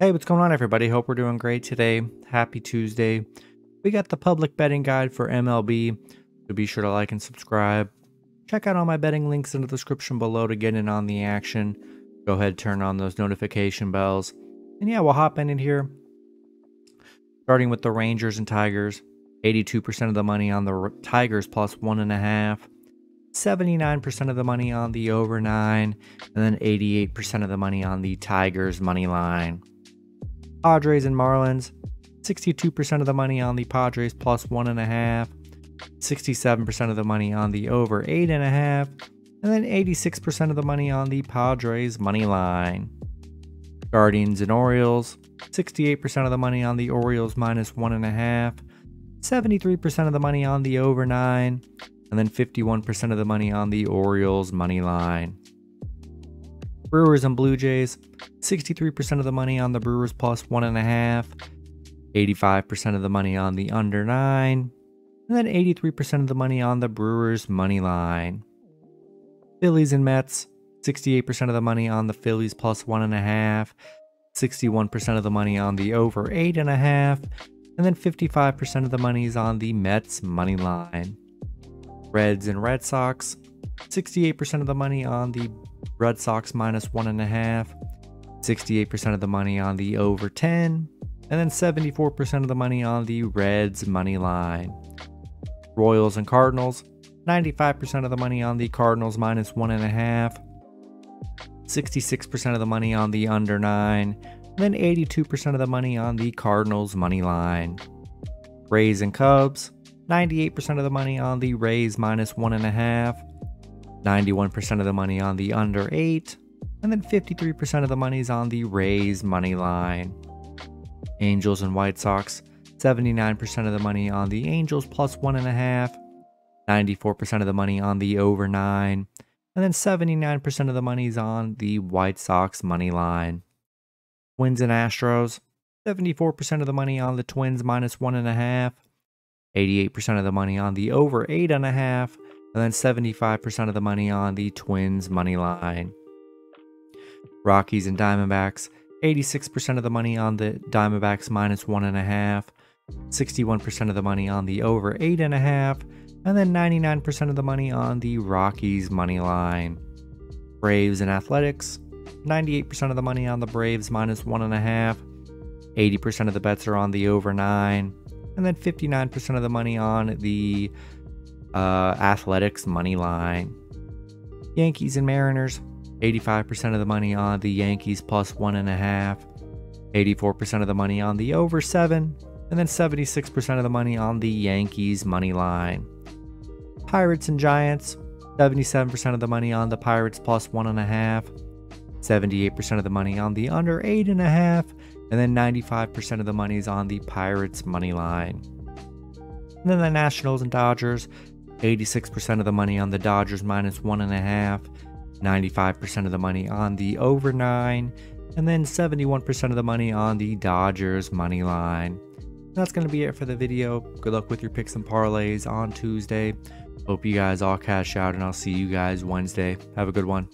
Hey, what's going on, everybody? Hope we're doing great today. Happy Tuesday. We got the public betting guide for MLB, so be sure to like and subscribe. Check out all my betting links in the description below to get in on the action. Go ahead, turn on those notification bells. And yeah, we'll hop in here. Starting with the Rangers and Tigers. 82% of the money on the Tigers plus 1.5. 79% of the money on the over 9. And then 88% of the money on the Tigers money line. Padres and Marlins, 62% of the money on the Padres plus 1.5, 67% of the money on the over 8.5, and then 86% of the money on the Padres money line. Guardians and Orioles, 68% of the money on the Orioles minus 1.5, 73% of the money on the over 9, and then 51% of the money on the Orioles money line. Brewers and Blue Jays, 63% of the money on the Brewers plus 1.5, 85% of the money on the under 9, and then 83% of the money on the Brewers money line. Phillies and Mets, 68% of the money on the Phillies plus 1.5, 61% of the money on the over 8.5, and then 55% of the money is on the Mets money line. Reds and Red Sox, 68% of the money on the Red Sox minus 1.5, 68% of the money on the over 10, and then 74% of the money on the Reds money line. Royals and Cardinals, 95% of the money on the Cardinals minus 1.5, 66% of the money on the under 9, and then 82% of the money on the Cardinals money line. Rays and Cubs, 98% of the money on the Rays minus 1.5, 91% of the money on the under 8, and then 53% of the money is on the Rays money line. Angels and White Sox, 79% of the money on the Angels plus 1.5, 94% of the money on the over 9, and then 79% of the money is on the White Sox money line. Twins and Astros, 74% of the money on the Twins minus 1.5, 88% of the money on the over 8.5, and then 75% of the money on the Twins money line. Rockies and Diamondbacks, 86% of the money on the Diamondbacks minus 1.5, 61% of the money on the over 8.5, and then 99% of the money on the Rockies money line. Braves and Athletics, 98% of the money on the Braves minus 1.5, 80% of the bets are on the over 9, and then 59% of the money on the Athletics money line. Yankees and Mariners, 85% of the money on the Yankees plus 1.5, 84% of the money on the over 7, and then 76% of the money on the Yankees money line. Pirates and Giants, 77% of the money on the Pirates plus 1.5, 78% of the money on the under 8.5, and then 95% of the money is on the Pirates money line. And then the Nationals and Dodgers, 86% of the money on the Dodgers minus 1.5, 95% of the money on the over 9, and then 71% of the money on the Dodgers money line. That's going to be it for the video. Good luck with your picks and parlays on Tuesday. Hope you guys all cash out, and I'll see you guys Wednesday. Have a good one.